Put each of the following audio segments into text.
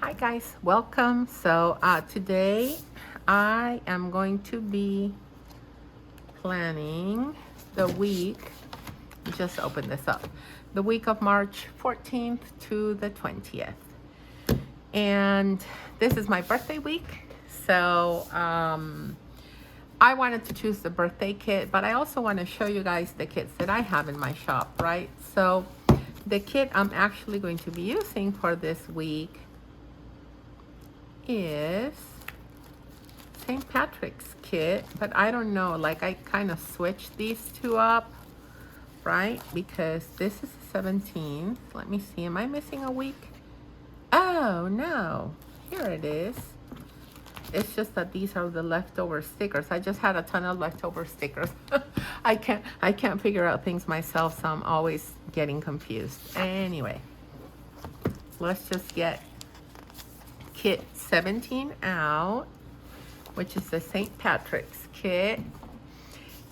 Hi guys, welcome. So today I am going to be planning the week, just open this up, the week of March 14th to the 20th. And this is my birthday week. So I wanted to choose the birthday kit, but I also want to show you guys the kits that I have in my shop, right? So the kit I'm actually going to be using for this week is St. Patrick's kit, but I don't know, like I kind of switched these two up, right? Because this is the 17th. Let me see, am I missing a week? Oh no, here it is. It's just that these are the leftover stickers. I just had a ton of leftover stickers. I can't figure out things myself, so I'm always getting confused. Anyway, let's just get kit 17 out, which is the St. Patrick's kit.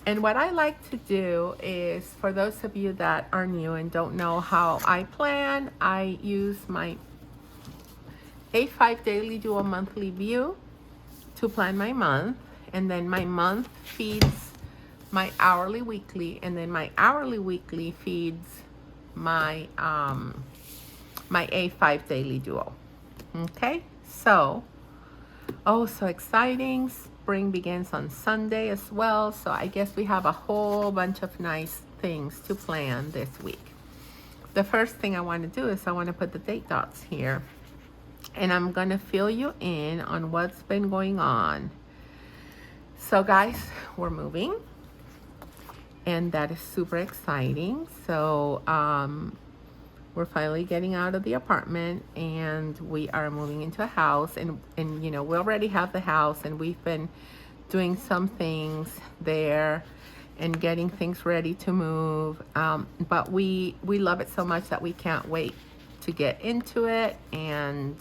And what I like to do is, for those of you that are new and don't know how I plan, I use my A5 Daily Duo Monthly View to plan my month. And then my month feeds my hourly weekly, and then my hourly weekly feeds my my A5 Daily Duo. Okay, so so exciting. Spring begins on Sunday as well. So I guess we have a whole bunch of nice things to plan this week. The first thing I want to do is I want to put the date dots here. And I'm going to fill you in on what's been going on. So guys, we're moving. And that is super exciting. So we're finally getting out of the apartment and we are moving into a house, and you know, we already have the house and we've been doing some things there and getting things ready to move, but we love it so much that we can't wait to get into it and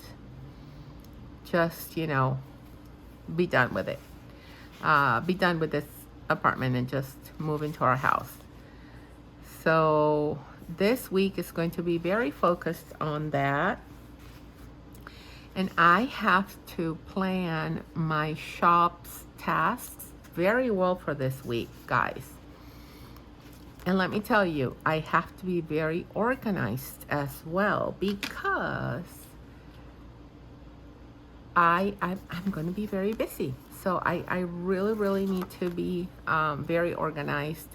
just, you know, be done with it, be done with this apartment and just move into our house. So this week is going to be very focused on that. And I have to plan my shop's tasks very well for this week, guys. And let me tell you, I have to be very organized as well, because I'm going to be very busy. So I really need to be very organized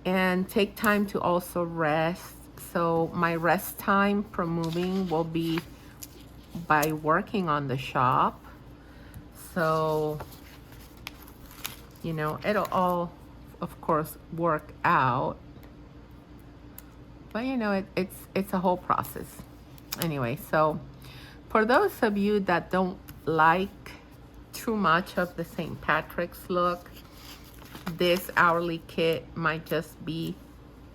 and take time to also rest. So my rest time from moving will be by working on the shop. So, you know, it'll all, of course, work out. But, you know, it's a whole process. Anyway, so for those of you that don't like too much of the St. Patrick's look, this hourly kit might just be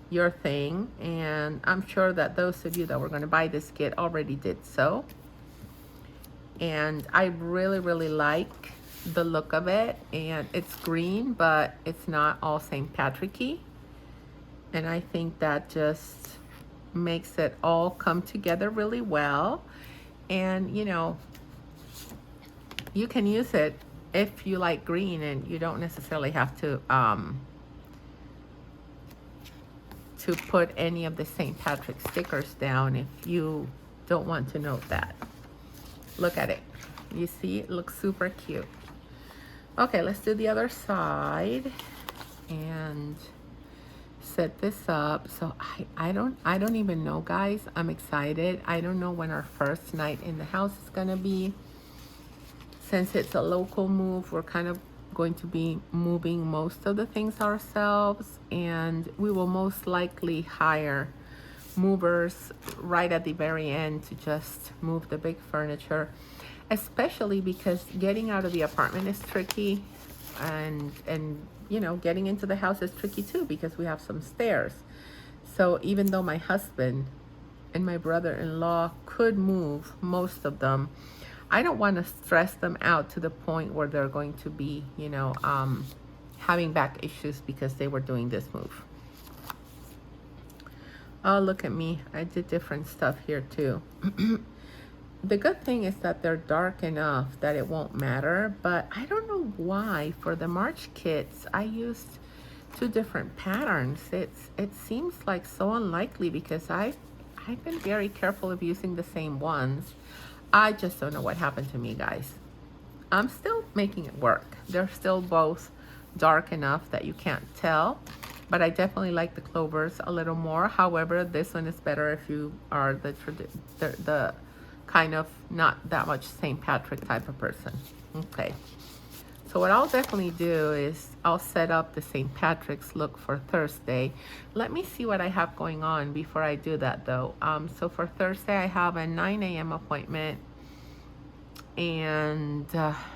your thing. And I'm sure that those of you that were going to buy this kit already did so. And I really like the look of it. And it's green, but it's not all St. Patrick-y. And I think that just makes it all come together really well. And, you know, you can use it if you like green, and you don't necessarily have to put any of the St. Patrick stickers down if you don't want to note that. Look at it. You see, it looks super cute. Okay, let's do the other side and set this up. So I don't even know, guys. I'm excited. I don't know when our first night in the house is gonna be. Since it's a local move, we're kind of going to be moving most of the things ourselves, and we will most likely hire movers right at the very end to just move the big furniture, especially because getting out of the apartment is tricky, and you know, getting into the house is tricky too, because we have some stairs. So even though my husband and my brother-in-law could move most of them, I don't want to stress them out to the point where they're going to be, you know, having back issues because they were doing this move. Oh, look at me. I did different stuff here too. the good thing is that they're dark enough that it won't matter, but I don't know why for the March kits I used two different patterns. It seems like so unlikely because I've been very careful of using the same ones. I just don't know what happened to me, guys. I'm still making it work. They're still both dark enough that you can't tell, but I definitely like the clovers a little more. However, this one is better if you are the kind of not that much St. Patrick type of person. Okay. So what I'll definitely do is I'll set up the St. Patrick's look for Thursday. Let me see what I have going on before I do that though. So for Thursday, I have a 9 a.m. appointment. And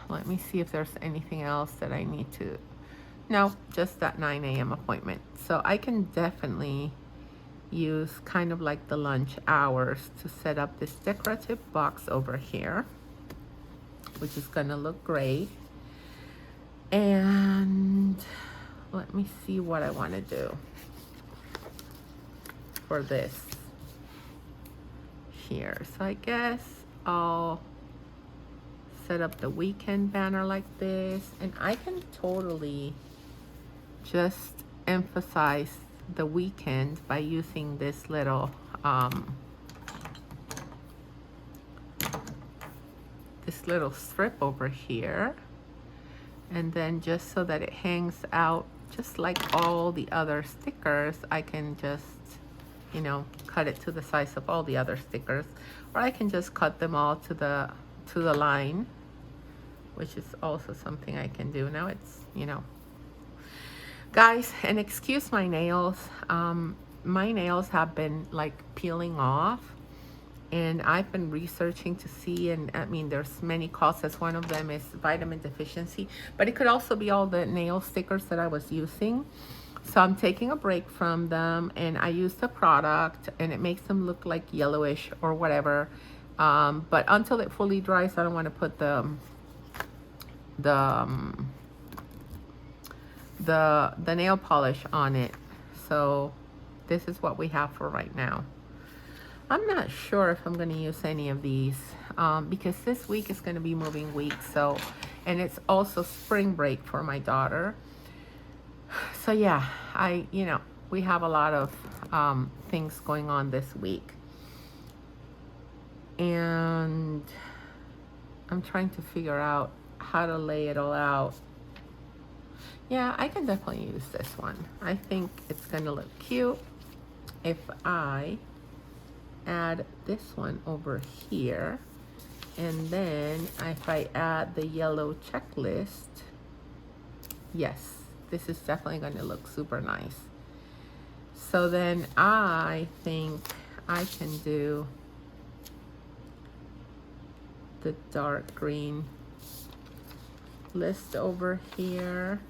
let me see if there's anything else that I need to. No, just that 9 a.m. appointment. So I can definitely use kind of like the lunch hours to set up this decorative box over here, which is gonna look great. And let me see what I want to do for this here. So I guess I'll set up the weekend banner like this, and I can totally just emphasize the weekend by using this little strip over here, and then just so that it hangs out just like all the other stickers, I can just, you know, cut it to the size of all the other stickers, or I can just cut them all to the line, which is also something I can do. Now it's, you know, guys, and excuse my nails. My nails have been like peeling off, and I've been researching to see, and I mean, there's many causes. One of them is vitamin deficiency, but it could also be all the nail stickers that I was using. So I'm taking a break from them, and I use the product, and it makes them look like yellowish or whatever. But until it fully dries, I don't want to put the nail polish on it. So this is what we have for right now. I'm not sure if I'm going to use any of these because this week is going to be moving week. So, and it's also spring break for my daughter. So yeah, you know, we have a lot of things going on this week. And I'm trying to figure out how to lay it all out. Yeah, I can definitely use this one. I think it's going to look cute if I add this one over here, and then if I add the yellow checklist, yes, this is definitely going to look super nice. So then I think I can do the dark green list over here,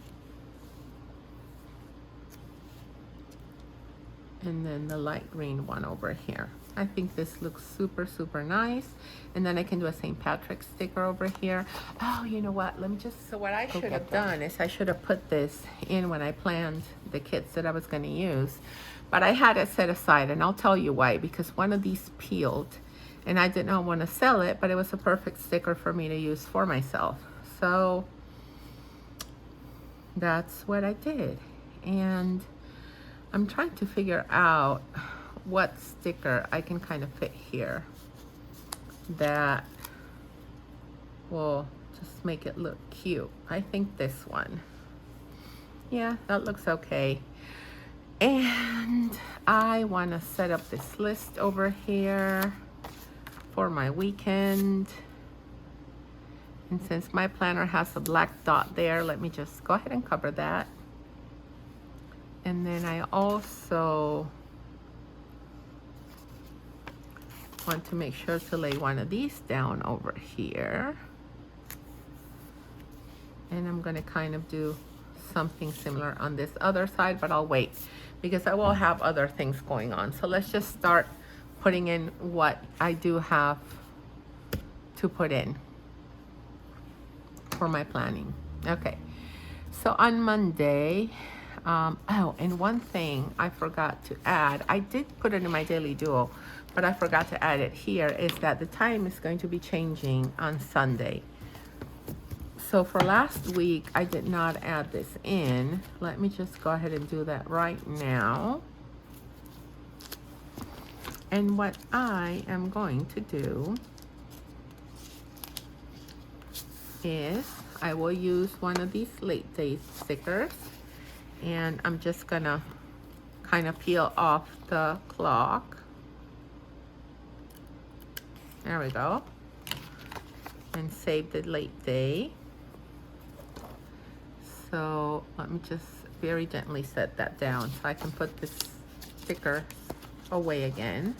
and then the light green one over here. I think this looks super, super nice. And then I can do a St. Patrick's sticker over here. Oh, you know what? Let me just, so what I should have done is I should have put this in when I planned the kits that I was going to use. But I had it set aside, and I'll tell you why. Because one of these peeled, and I did not want to sell it, but it was a perfect sticker for me to use for myself. So that's what I did. And I'm trying to figure out what sticker I can kind of fit here that will just make it look cute. I think this one. Yeah, that looks okay. And I want to set up this list over here for my weekend. And since my planner has a black dot there, let me just go ahead and cover that. And then I also want to make sure to lay one of these down over here. And I'm going to kind of do something similar on this other side, but I'll wait because I will have other things going on. So let's just start putting in what I do have to put in for my planning. Okay, so on Monday, oh, and one thing I forgot to add, I did put it in my daily duo, but I forgot to add it here, is that the time is going to be changing on Sunday. So for last week, I did not add this in. Let me just go ahead and do that right now. And what I am going to do is I will use one of these late day stickers, and I'm just gonna kind of peel off the clock. There we go. And save the late day. So let me just very gently set that down so I can put this sticker away again.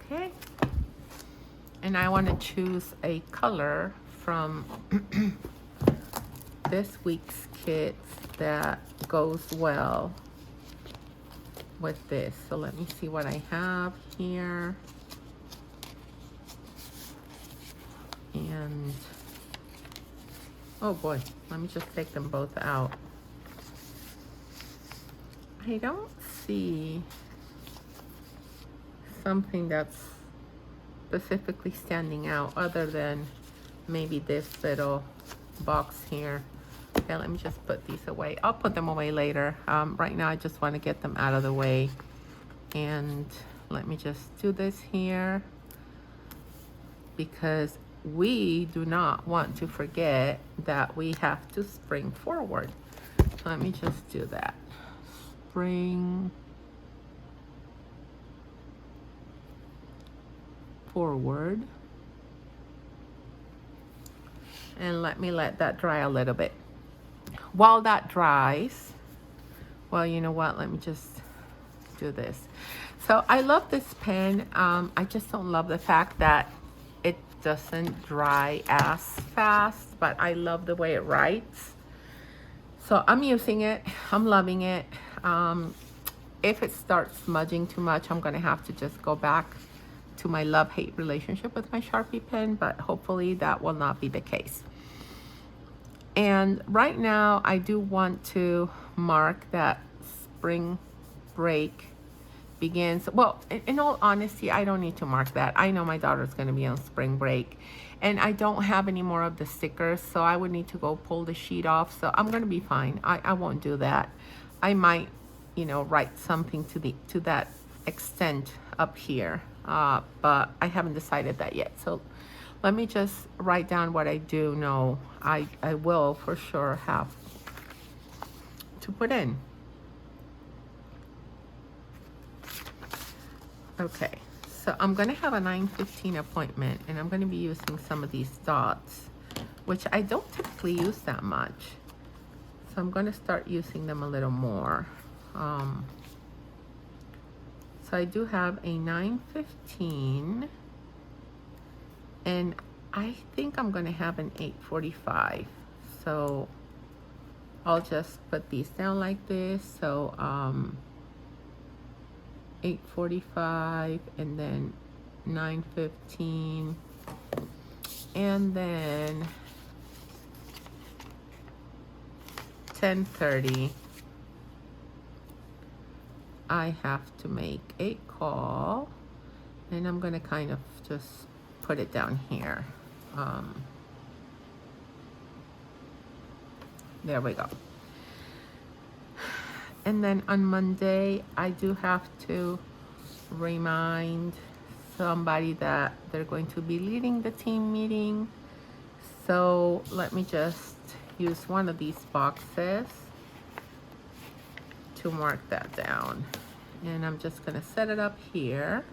Okay. And I want to choose a color from this week's kit that goes well with this. So let me see what I have here. And oh boy, let me just take them both out. I don't see something that's specifically standing out other than maybe this little box here. Okay, let me just put these away. I'll put them away later. Right now I just want to get them out of the way. And let me just do this here, because we do not want to forget that we have to spring forward. So let me just do that. Spring forward. And let me let that dry a little bit. While that dries, well, you know what? Let me just do this. So I love this pen. I just don't love the fact that it doesn't dry as fast, but I love the way it writes. So I'm using it. I'm loving it. If it starts smudging too much, I'm going to have to just go back to my love-hate relationship with my Sharpie pen, but hopefully that will not be the case. And right now, I do want to mark that spring break begins. Well, in all honesty, I don't need to mark that. I know my daughter's going to be on spring break, and I don't have any more of the stickers, so I would need to go pull the sheet off. So I'm going to be fine. I won't do that. I might, you know, write something to that extent up here, but I haven't decided that yet. So let me just write down what I do know I will for sure have to put in. Okay, so I'm going to have a 9:15 appointment, and I'm going to be using some of these dots, which I don't typically use that much. So I'm going to start using them a little more. So I do have a 9:15, and I think I'm going to have an 8:45. So I'll just put these down like this. So 8:45, and then 9:15, and then 10:30. I have to make a call, and I'm going to kind of just put it down here. There we go. And then on Monday, I do have to remind somebody that they're going to be leading the team meeting. So let me just use one of these boxes to mark that down. And I'm just going to set it up here,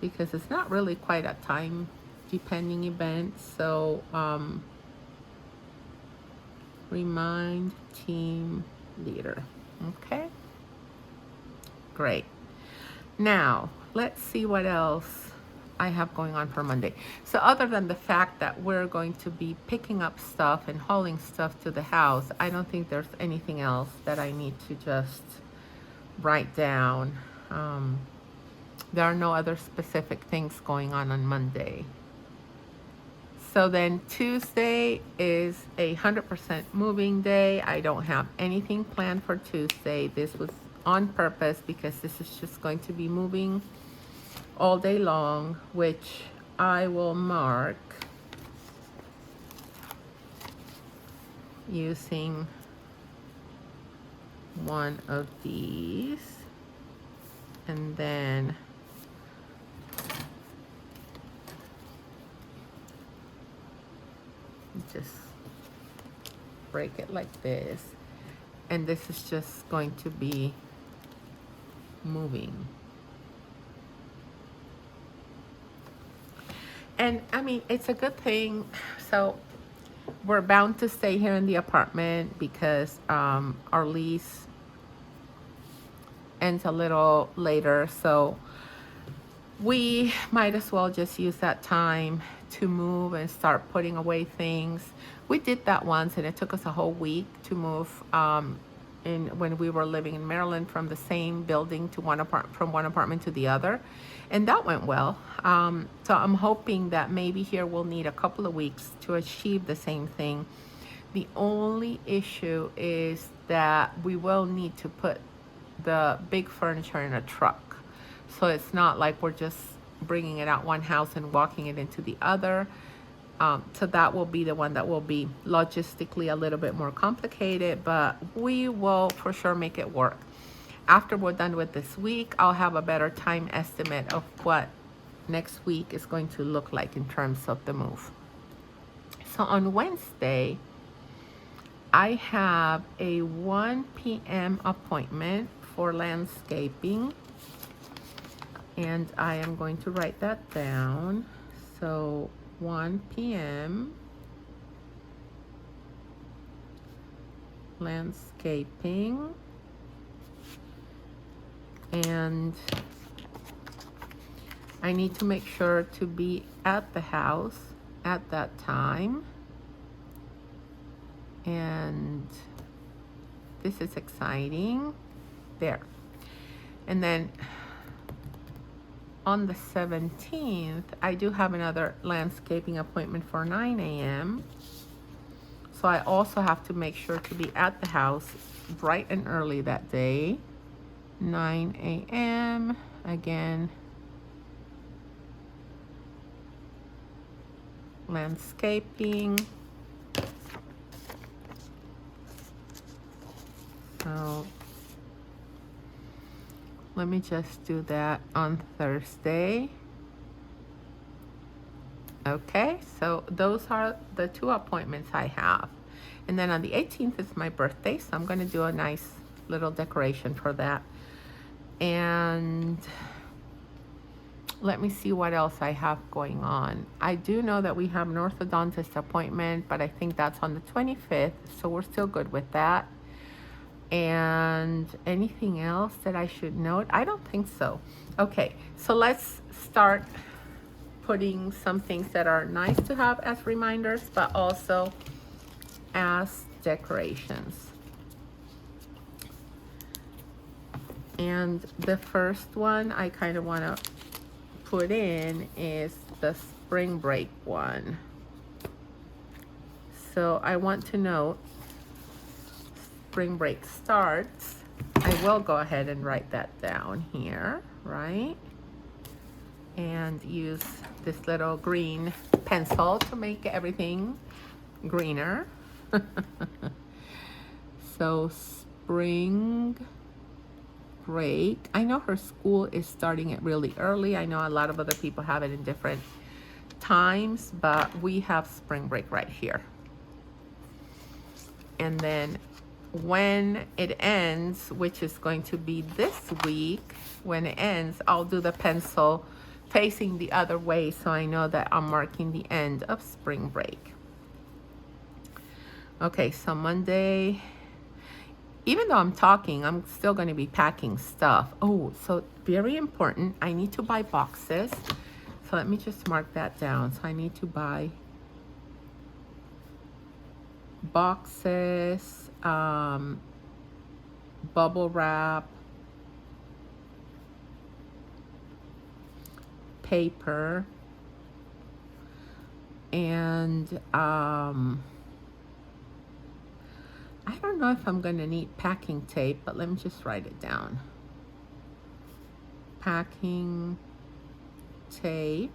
because it's not really quite a time depending event. So remind team leader. Okay, great. Now let's see what else I have going on for Monday. So other than the fact that we're going to be picking up stuff and hauling stuff to the house, I don't think there's anything else that I need to just write down. There are no other specific things going on Monday. So then Tuesday is 100% moving day. I don't have anything planned for Tuesday. This was on purpose because this is just going to be moving all day long, which I will mark using one of these, and then just break it like this, and this is just going to be moving. And I mean, it's a good thing. So we're bound to stay here in the apartment because our lease ends a little later, so we might as well just use that time to move and start putting away things. We did that once, and it took us a whole week to move when we were living in Maryland, from the same building to from one apartment to the other, and that went well. So I'm hoping that maybe here we'll need a couple of weeks to achieve the same thing. The only issue is that we will need to put the big furniture in a truck. So it's not like we're just bringing it out one house and walking it into the other. So that will be the one that will be logistically a little bit more complicated, but we will for sure make it work. After we're done with this week, I'll have a better time estimate of what next week is going to look like in terms of the move. So on Wednesday, I have a 1 p.m. appointment for landscaping, and I am going to write that down. So 1 p.m. landscaping, and I need to make sure to be at the house at that time. And this is exciting. There. And then on the 17th, I do have another landscaping appointment for 9 a.m. So I also have to make sure to be at the house bright and early that day. 9 a.m. again. Landscaping. So let me just do that on Thursday. Okay, so those are the 2 appointments I have. And then on the 18th is my birthday, so I'm going to do a nice little decoration for that. And let me see what else I have going on. I do know that we have an orthodontist appointment, but I think that's on the 25th, so we're still good with that. And anything else that I should note? I don't think so. Okay, so let's start putting some things that are nice to have as reminders, but also as decorations. And the first one I kind of want to put in is the spring break one. So I want to note spring break starts. I will go ahead and write that down here, right? And use this little green pencil to make everything greener. So spring break. I know her school is starting it really early. I know a lot of other people have it in different times, but we have spring break right here. And then when it ends, which is going to be this week, when it ends, I'll do the pencil facing the other way so I know that I'm marking the end of spring break. Okay, so Monday, even though I'm talking, I'm still going to be packing stuff. Oh, so very important, I need to buy boxes. So let me just mark that down. So I need to buy boxes, bubble wrap, paper, And I don't know if I'm gonna need packing tape, but let me just write it down. Packing tape.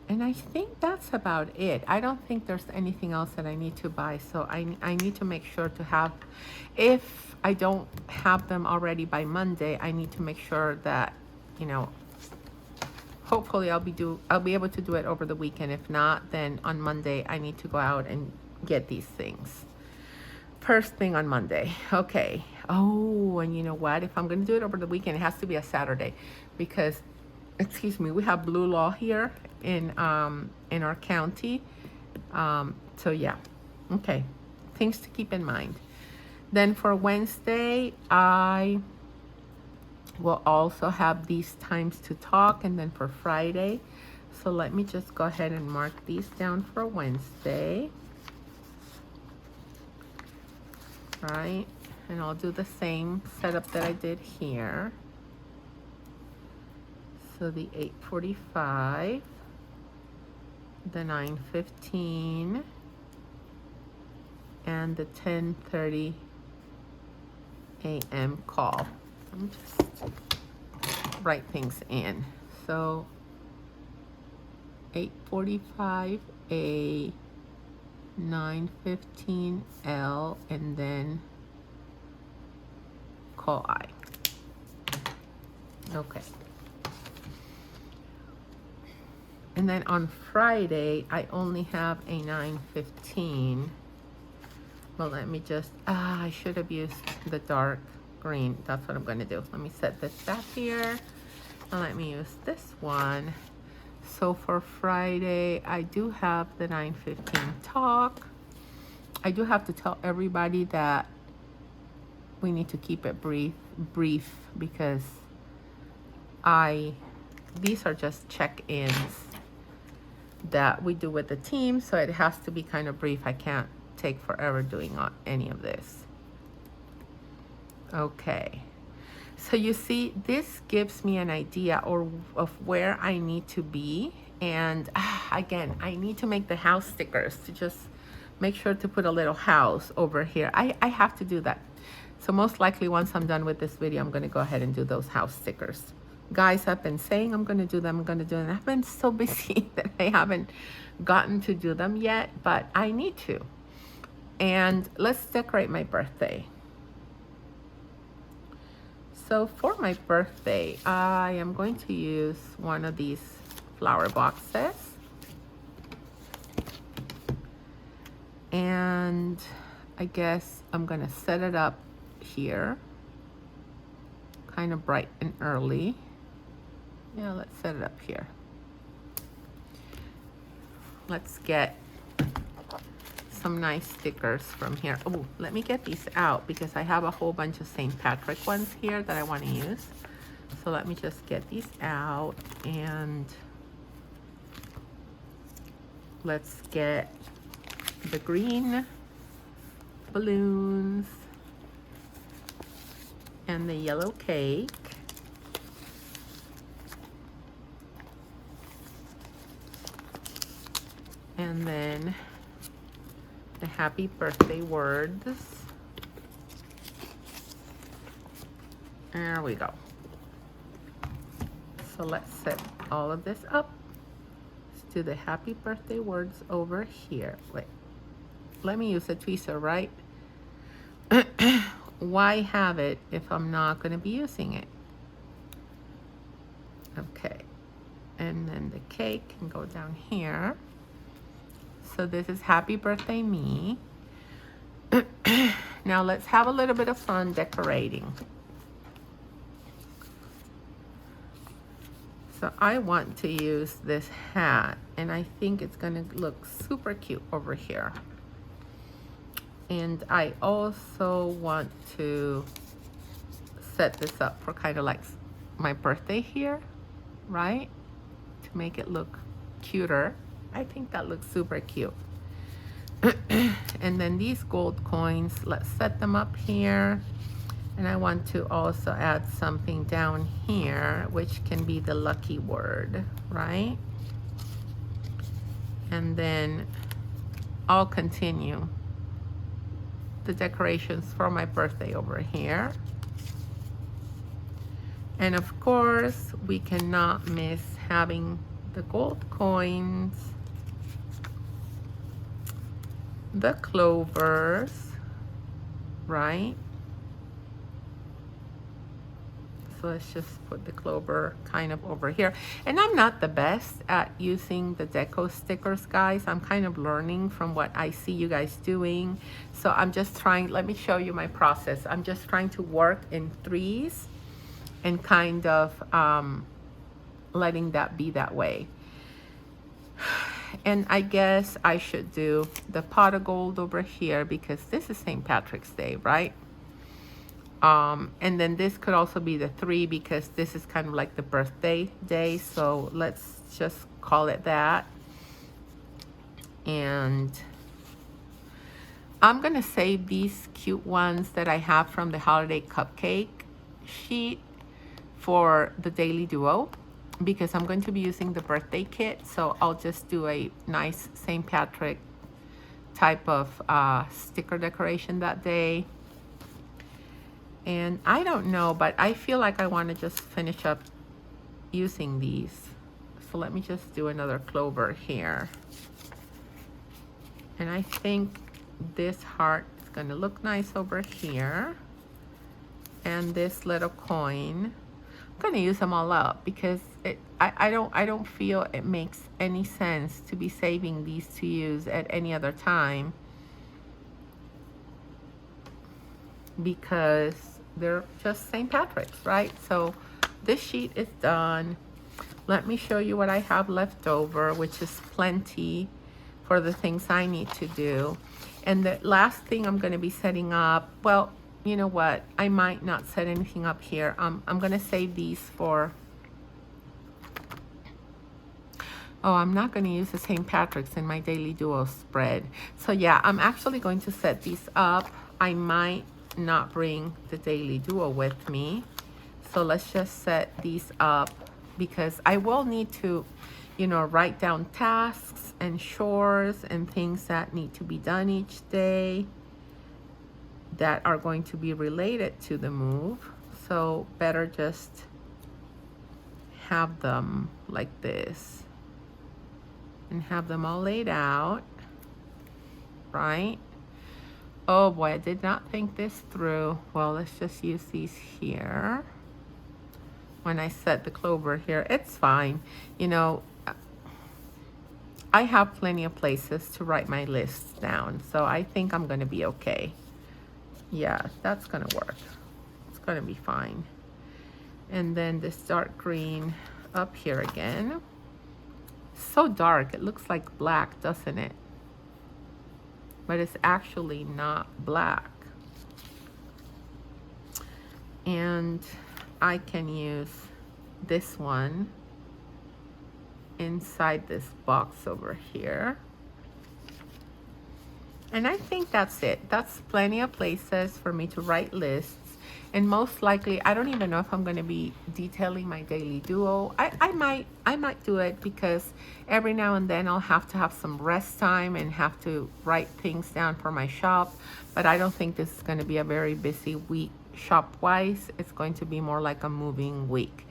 And I think that's about it. I don't think there's anything else that I need to buy. So I need to make sure to have, if I don't have them already by Monday, I need to make sure that, you know, hopefully I'll be able to do it over the weekend. If not, then on Monday I need to go out and get these things. First thing on Monday. Okay. Oh, and you know what? If I'm gonna do it over the weekend, it has to be a Saturday, because, excuse me, we have blue law here in our county. So yeah. Okay. Things to keep in mind. Then for Wednesday, I will also have these times to talk, and then for Friday. So let me just go ahead and mark these down for Wednesday. Right, and I'll do the same setup that I did here. So the 8:45, the 9:15, and the 10:30 a.m. call. Let me just write things in. So 8:45 A, 9:15 L, and then call I. Okay. And then on Friday, I only have a 9:15. Well, let me just, I should have used the dark green. That's what I'm going to do. Let me set this back here. And let me use this one. So for Friday, I do have the 9:15 talk. I do have to tell everybody that we need to keep it brief, because these are just check-ins that we do with the team, so it has to be kind of brief. I can't take forever doing any of this. Okay. So you see, this gives me an idea of where I need to be. And again, I need to make the house stickers, to just make sure to put a little house over here. I have to do that. So most likely once I'm done with this video, I'm going to go ahead and do those house stickers. Guys, I've been saying I'm going to do them. I'm going to do them. I've been so busy that I haven't gotten to do them yet, but I need to. And let's decorate my birthday. So for my birthday, I am going to use one of these flower boxes. And I guess I'm going to set it up here, kind of bright and early. Yeah, let's set it up here. Let's get some nice stickers from here. Oh, let me get these out, because I have a whole bunch of St. Patrick ones here that I want to use. So let me just get these out, and let's get the green balloons and the yellow cake. And then the happy birthday words. There we go. So let's set all of this up. Let's do the happy birthday words over here. Wait, let me use a tweezer, right? Why have it if I'm not going to be using it? Okay. And then the cake can go down here. So this is happy birthday me. Now let's have a little bit of fun decorating. So I want to use this hat, and I think it's gonna look super cute over here. And I also want to set this up for kind of like my birthday here, right? To make it look cuter. I think that looks super cute. And then these gold coins, let's set them up here. And I want to also add something down here, which can be the lucky word, right? And then I'll continue the decorations for my birthday over here. And of course, we cannot miss having the gold coins, the clovers, right? So let's just put the clover kind of over here. And I'm not the best at using the deco stickers, guys. I'm kind of learning from what I see you guys doing. So I'm just trying, let me show you my process. I'm just trying to work in threes and kind of letting that be that way. And I guess I should do the pot of gold over here because this is St. Patrick's Day, right? And then this could also be the 3 because this is kind of like the birthday day. So let's just call it that. And I'm going to save these cute ones that I have from the holiday cupcake sheet for the daily duo because I'm going to be using the birthday kit. So I'll just do a nice St. Patrick type of sticker decoration that day. And I don't know, but I feel like I want to just finish up using these. So let me just do another clover here. And I think this heart is going to look nice over here. And this little coin, I'm going to use them all up because I don't feel it makes any sense to be saving these to use at any other time because they're just St. Patrick's, right? So this sheet is done. Let me show you what I have left over, which is plenty for the things I need to do. And the last thing I'm going to be setting up, well, you know what? I might not set anything up here. I'm going to save these for... Oh, I'm not going to use the St. Patrick's in my daily duo spread. So yeah, I'm actually going to set these up. I might not bring the daily duo with me, so let's just set these up because I will need to, you know, write down tasks and chores and things that need to be done each day that are going to be related to the move. So better just have them like this and have them all laid out, right? Oh boy, I did not think this through. Well, let's just use these here. When I set the clover here, it's fine. You know, I have plenty of places to write my lists down, so I think I'm gonna be okay. Yeah, that's gonna work. It's gonna be fine. And then this dark green up here again. So dark, it looks like black, doesn't it? But it's actually not black. And I can use this one inside this box over here. And I think that's it. That's plenty of places for me to write lists. And most likely, I don't even know if I'm going to be detailing my daily duo. I might do it because every now and then I'll have to have some rest time and have to write things down for my shop. But I don't think this is going to be a very busy week shop-wise. It's going to be more like a moving week.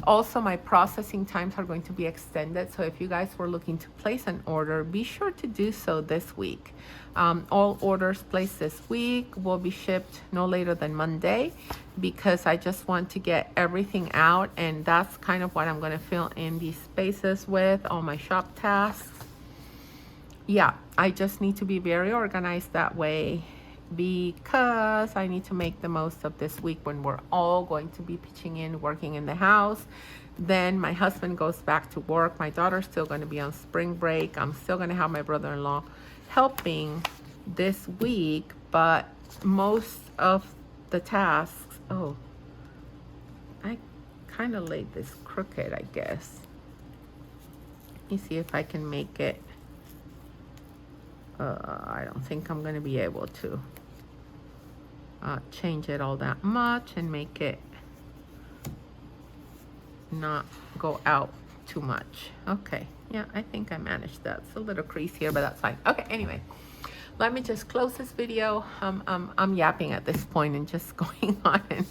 Also, my processing times are going to be extended. So if you guys were looking to place an order, be sure to do so this week. All orders placed this week will be shipped no later than Monday because I just want to get everything out, and that's kind of what I'm going to fill in these spaces with, all my shop tasks. Yeah, I just need to be very organized that way because I need to make the most of this week when we're all going to be pitching in, working in the house. Then my husband goes back to work. My daughter's still going to be on spring break. I'm still going to have my brother-in-law helping this week, but most of the tasks, oh, I kind of laid this crooked, I guess. Let me see if I can make it. I don't think I'm going to be able to change it all that much and make it not go out too much. Okay, Yeah, I think I managed that. It's a little crease here, but that's fine. Okay, anyway, let me just close this video. I'm yapping at this point and just going on and,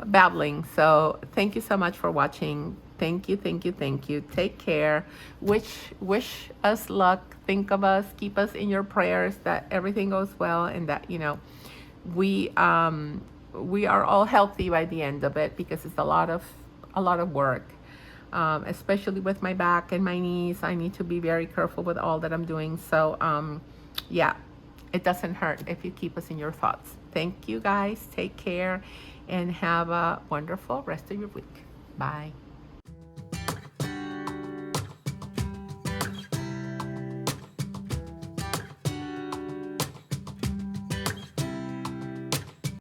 babbling. So thank you so much for watching. Thank you, thank you, thank you. Take care. Wish us luck. Think of us. Keep us in your prayers that everything goes well and that, we we are all healthy by the end of it, because it's a lot of work. Especially with my back and my knees. I need to be very careful with all that I'm doing. So, yeah, it doesn't hurt if you keep us in your thoughts. Thank you guys. Take care and have a wonderful rest of your week. Bye.